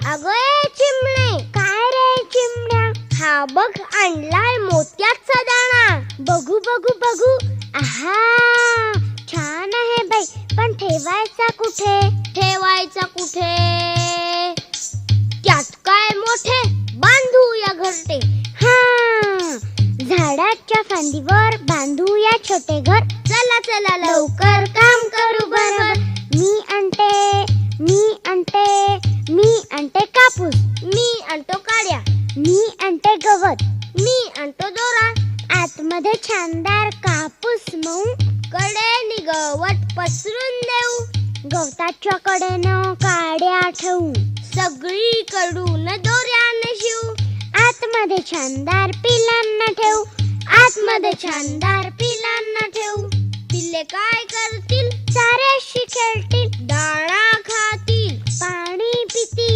अगं ए चिमणे, काय रे चिमण्या? हा बघ आणलाय मोत्याचा दाणा. बघू बघू बघू. आहा, छान आहे बाई, पण ठेवायचा कुठे? ठेवायचा कुठे? त्यात काय मोठे, बांधूया घरटे. हा, झाडाच्या फांदीवर बांधूया छोटे घर. चला चला लवकर काम करू बरोबर. मी आणते कापूस. मी आणतो काड्या. मी आणते गवत. मी आणतो दोरा. आतमध्ये छानदार कापूस मऊ, कडेने गवत पसरून देऊ. गवताच्या कडेनं काड्या ठेवू, सगळीकडून दोऱ्याने शिवू. आतमध्ये छानदार पिलांना ठेवू. आतमध्ये छानदार पिलांना ठेवू. पिल्ले काय करतील? साऱ्याशी खेळतील, दाणा खात